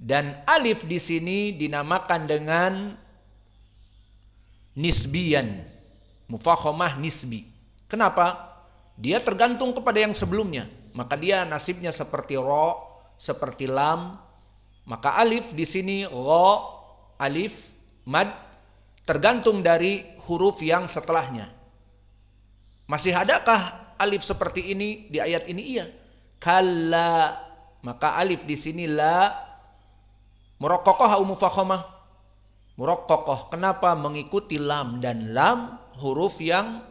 Dan alif di sini dinamakan dengan nisbiyan, mufakhamah nisbi. Kenapa? Dia tergantung kepada yang sebelumnya. Maka dia nasibnya seperti ro, seperti lam. Maka alif di sini ro, alif, mad tergantung dari huruf yang setelahnya. Masih adakah alif seperti ini di ayat ini? Iya. Kalla. Maka alif di sini la muraqqaqah atau mufakhamah? Muraqqaqah. Kenapa? Mengikuti lam, dan lam huruf yang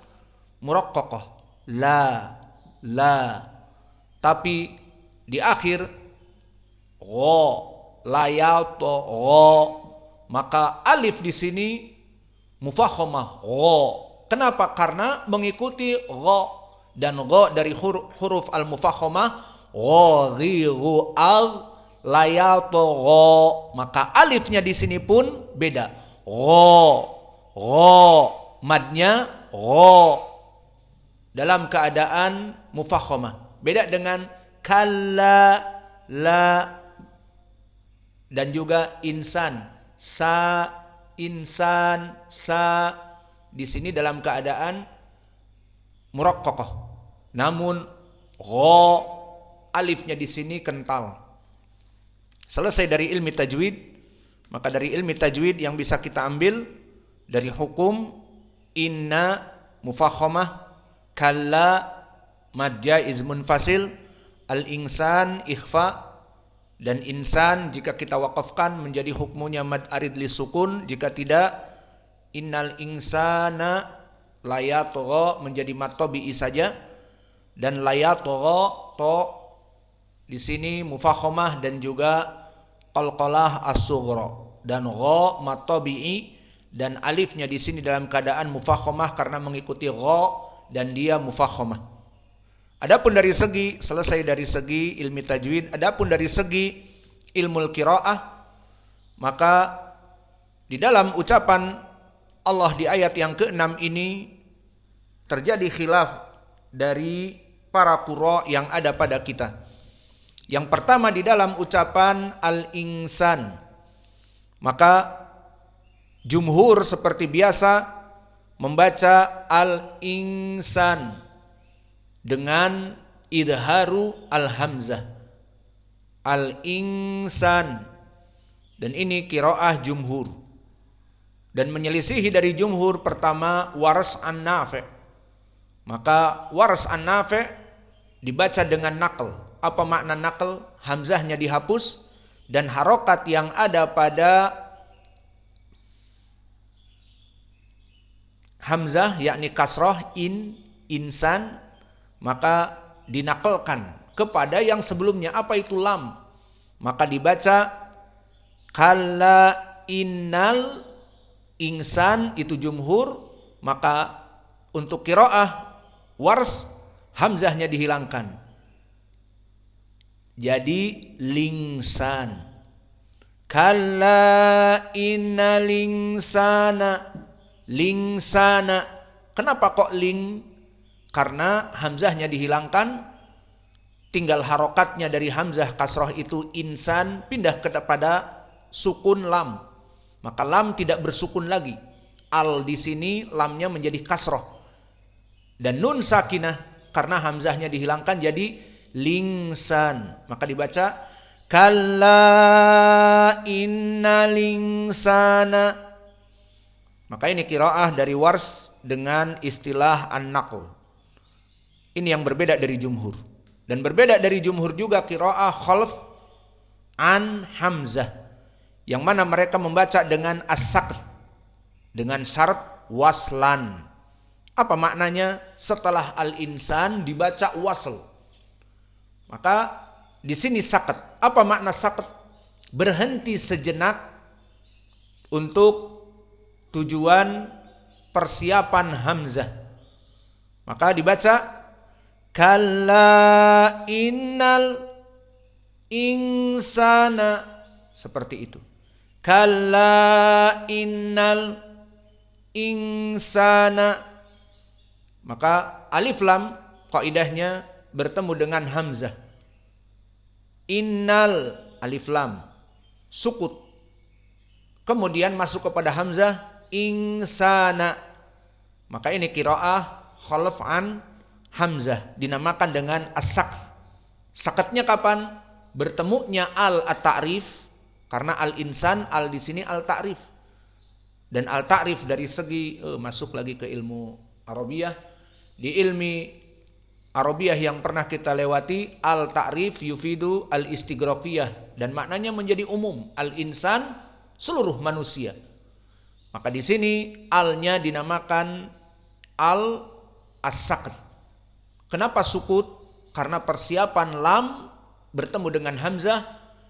muraqqaqah. La. Tapi di akhir gha, la yato gha. Maka alif di sini mufakhamah gha. Kenapa? Karena mengikuti gha, dan gha dari huruf al-mufakhamah gha, al, layato gha. Maka alifnya di sini pun beda. Gha, madnya gha dalam keadaan mufakhamah. Beda dengan kalla, la, dan juga insan, sa, insan, sa. Di sini dalam keadaan muraqqaqah. Namun gha, alifnya di sini kental. Selesai dari ilmu tajwid. Maka dari ilmu tajwid yang bisa kita ambil dari hukum inna mufakhamah, kalla mad jaiz munfasil, al-insan ikhfa, dan insan jika kita wakafkan menjadi hukmunya mad arid li sukun, jika tidak innal insana layatgha menjadi mad tabi'i saja, dan layatgha to di sini mufakhamah dan juga qalqalah as-sughra, dan gha mad tabi'i, dan alifnya di sini dalam keadaan mufakhamah karena mengikuti gha dan dia mufakhamah. Adapun dari segi, selesai dari segi ilmu tajwid, adapun dari segi ilmu qiraah, maka di dalam ucapan Allah di ayat yang ke-6 ini terjadi khilaf dari para qurra yang ada pada kita. Yang pertama di dalam ucapan al-insan, maka jumhur seperti biasa membaca al-insan dengan idharu al-hamzah, al-insan, dan ini qiraah jumhur. Dan menyelisihi dari jumhur pertama Waras an-Nafi'. Maka Waras an-Nafi' dibaca dengan naql. Apa makna naql? Hamzahnya dihapus dan harokat yang ada pada hamzah yakni kasroh insan, maka dinakalkan kepada yang sebelumnya. Apa itu lam? Maka dibaca kalla innal insan, itu jumhur. Maka untuk qiraah Wars hamzahnya dihilangkan jadi lingsan. Kalla innal insana, lingsana. Kenapa kok ling? Karena hamzahnya dihilangkan, tinggal harokatnya dari hamzah kasroh itu insan pindah kepada sukun lam. Maka lam tidak bersukun lagi. Al di sini lamnya menjadi kasroh. Dan nun sakinah karena hamzahnya dihilangkan jadi lingsan. Maka dibaca kalla innal insana. Maka ini qiraah dari Wars dengan istilah an-naql. Ini yang berbeda dari jumhur. Dan berbeda dari jumhur juga qiraah khalf an hamzah, yang mana mereka membaca dengan as-saqr, dengan syarat waslan. Apa maknanya? Setelah al-insan dibaca wasl. Maka di sini saqat. Apa makna saqat? Berhenti sejenak untuk tujuan persiapan hamzah. Maka dibaca kalla innal insana, seperti itu. Kalla innal insana. Maka alif lam kaidahnya bertemu dengan hamzah. Innal alif lam. sukut. Kemudian masuk kepada hamzah insana. Maka ini qiraah khalaf an hamzah, dinamakan dengan as-sakt. Sakatnya kapan? Bertemunya al at-ta'rif, karena al-insan, al di sini al-ta'rif. Dan al-ta'rif dari segi masuk lagi ke ilmu Arabiyah. Di ilmi Arabiyah yang pernah kita lewati, al-ta'rif yufidu al-istighraqiyah, dan maknanya menjadi umum, al-insan seluruh manusia. Maka di sini alnya dinamakan al as-sakt. Kenapa sukut? Karena persiapan lam bertemu dengan hamzah,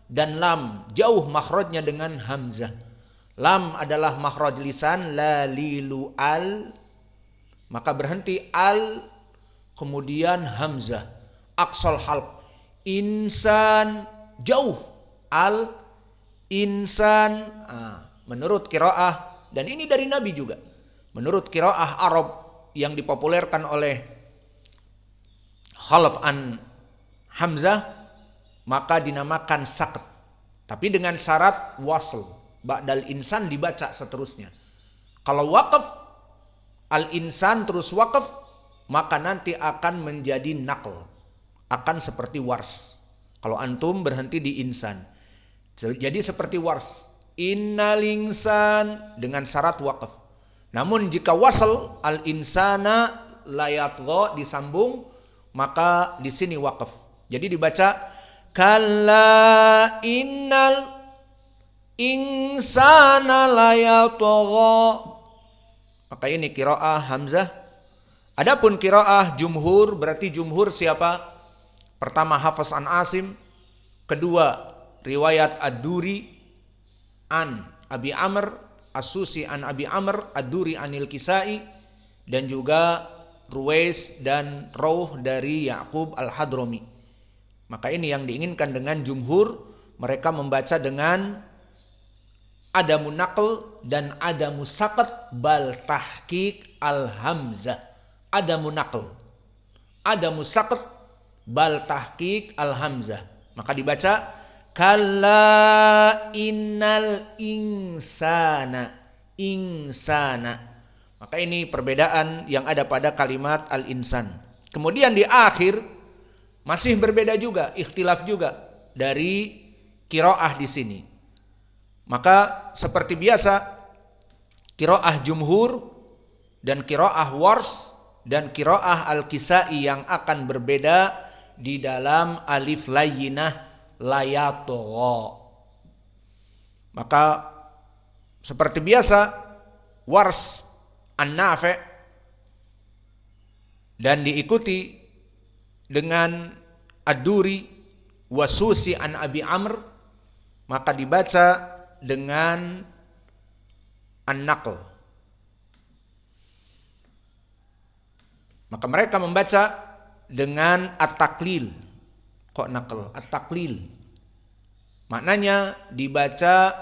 dan lam jauh makhrajnya dengan hamzah. Lam adalah makhraj lisan, la lilu al, maka berhenti al, kemudian hamzah. Aqsal halq, insan jauh, al insan. Menurut qiraah, dan ini dari Nabi juga, menurut qiraah Arab yang dipopulerkan oleh khalaf an hamzah, maka dinamakan sakt. Tapi dengan syarat wasl, ba'dal insan dibaca seterusnya. Kalau waqaf, al insan terus waqaf, maka nanti akan menjadi naql, akan seperti wars. Kalau antum berhenti di insan, jadi seperti wars, innal insan, dengan syarat waqaf. Namun jika wasl, al insana la yatgha, disambung, maka di sini waqaf. Jadi dibaca kalla innal insana la yatgha. Maka ini qiraah hamzah. Adapun qiraah jumhur, berarti jumhur siapa? Pertama Hafs an Asim, kedua riwayat Ad-Duri an Abi Amr, As-Susi an Abi Amr, Ad-Duri anil Kisai, dan juga Ruwais dan Rauh dari Ya'qub al-Hadrami. Maka ini yang diinginkan dengan jumhur, mereka membaca dengan adamu naql dan adamu saqat bal tahqiq al-hamzah. Adamu naql, adamu saqat bal tahqiq al-hamzah. Maka dibaca kalla innal insana, insana. Maka ini perbedaan yang ada pada kalimat al-insan. Kemudian di akhir masih berbeda juga, ikhtilaf juga dari qiraah di sini. Maka seperti biasa, qiraah jumhur dan qiraah wars dan qiraah al-kisai yang akan berbeda di dalam alif layyinah layatogha. Maka seperti biasa, wars an-Nafi' dan diikuti dengan Ad-Duri wasusi an Abi Amr, maka dibaca dengan an-naql. Maka mereka membaca dengan at-taqlil. Kok naql? At-taqlil. Maknanya dibaca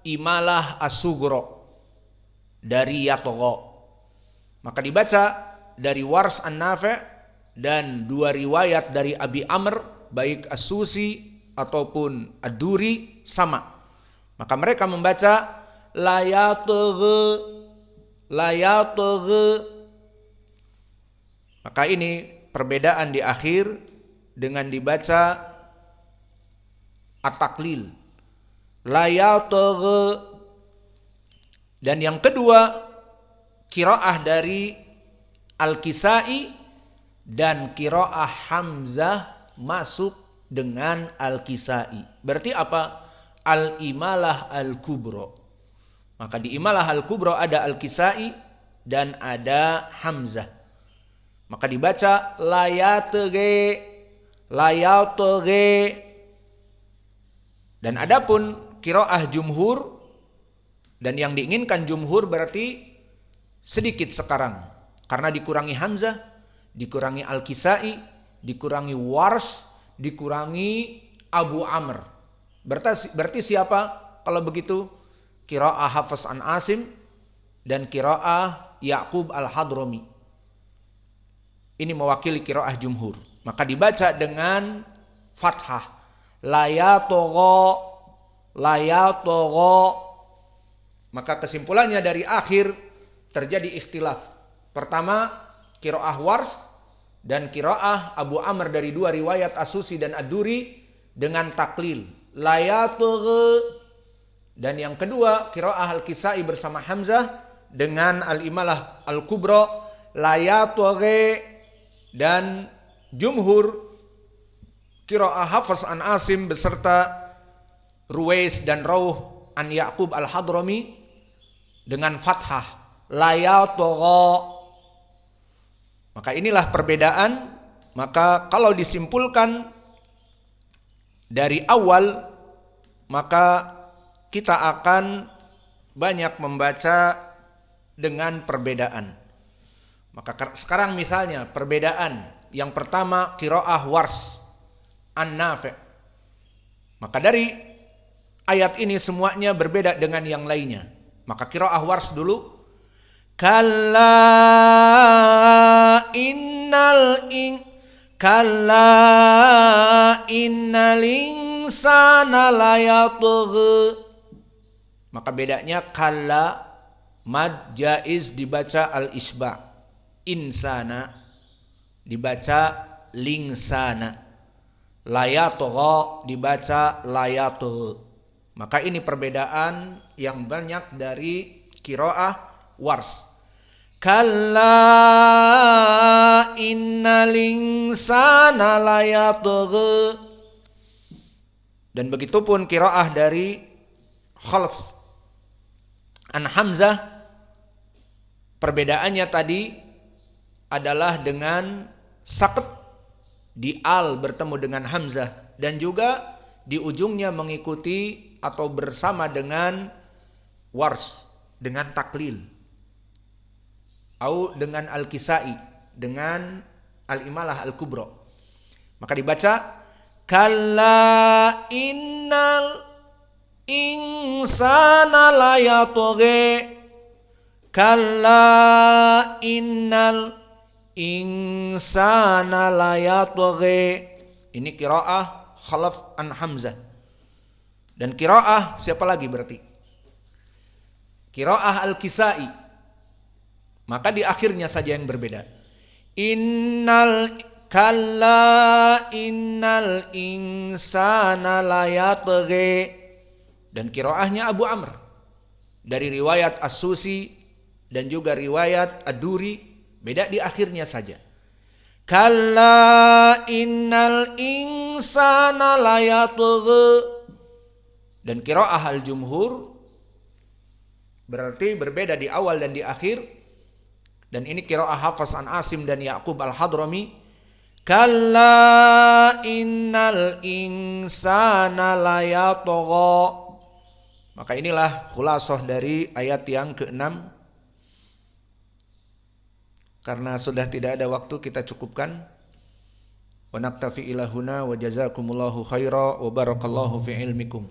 imalah as-sughra dari yatgha. Maka dibaca dari Wars an-Nafi' dan dua riwayat dari Abi Amr, baik As-Susi ataupun Ad-Duri, sama. Maka mereka membaca la yatgha, la yatgha. Maka ini perbedaan di akhir dengan dibaca at-taqlil, la yatgha. Dan yang kedua, qiraah dari Al-Kisai dan qiraah Hamzah masuk dengan Al-Kisai. Berarti apa? Al-Imalah Al-Kubra. Maka di Imalah Al-Kubra ada Al-Kisai dan ada Hamzah. Maka dibaca layatge, layatge. Dan adapun qiraah jumhur, dan yang diinginkan jumhur berarti sedikit sekarang, karena dikurangi Hamzah, dikurangi Al-Kisai, dikurangi Wars, dikurangi Abu Amr. Berarti siapa kalau begitu? Qiraah Hafs an Asim dan qiraah Ya'qub al-Hadrami. Ini mewakili qiraah jumhur. Maka dibaca dengan fathah, la yatgha, la yatgha. Maka kesimpulannya dari akhir terjadi ikhtilaf. Pertama, qiraah Wars dan qiraah Abu Amr dari dua riwayat As-Susi dan Ad-Duri dengan taklil la yatgha. Dan yang kedua, qiraah Al-Kisai bersama Hamzah dengan Al-Imalah Al-Kubra la yatgha. Dan jumhur qiraah Hafs an Asim beserta Ruwais dan Rauh an Ya'qub Al-Hadrami dengan fathah la yatgha. Maka inilah perbedaan. Maka kalau disimpulkan dari awal, maka kita akan banyak membaca dengan perbedaan. Maka sekarang misalnya perbedaan yang pertama qiraah Wars an Nafi'. Maka dari ayat ini semuanya berbeda dengan yang lainnya. Maka qiraah Wars dulu. Kalla innal insana layatgha. Maka bedanya kalla mad jaiz dibaca al-isba', insana dibaca lingsana, layatgha dibaca layatgha. Maka ini perbedaan yang banyak dari qiraah Wars. Kalla innal insana layatgha. Dan begitupun qiraah dari Khalaf an Hamzah. Perbedaannya tadi adalah dengan saqt di al bertemu dengan Hamzah, dan juga di ujungnya mengikuti atau bersama dengan Wars dengan taklil, atau dengan Al-Kisai dengan Al-Imalah Al-Kubra. Maka dibaca kalla innal insana layatgha. Kalla innal insana layatgha. Ini qiraah Khalaf an Hamzah. Dan qiraah siapa lagi berarti? Qiraah Al-Kisai. Maka di akhirnya saja yang berbeda. Kalla innal insana layatgha. Dan qiraahnya Abu Amr dari riwayat As-Susi dan juga riwayat Ad-Duri, beda di akhirnya saja. Kalla innal insana layatgha. Dan qiraah al-jumhur berarti berbeda di awal dan di akhir. Dan ini qiraah Hafs an Asim dan Ya'qub Al-Hadrami. Kalla innal insana layatgha. Maka inilah khulasah dari ayat yang ke-6. Karena sudah tidak ada waktu, kita cukupkan. Wa naktafi ila huna wa jazakumullahu khaira wa barakallahu fi ilmikum.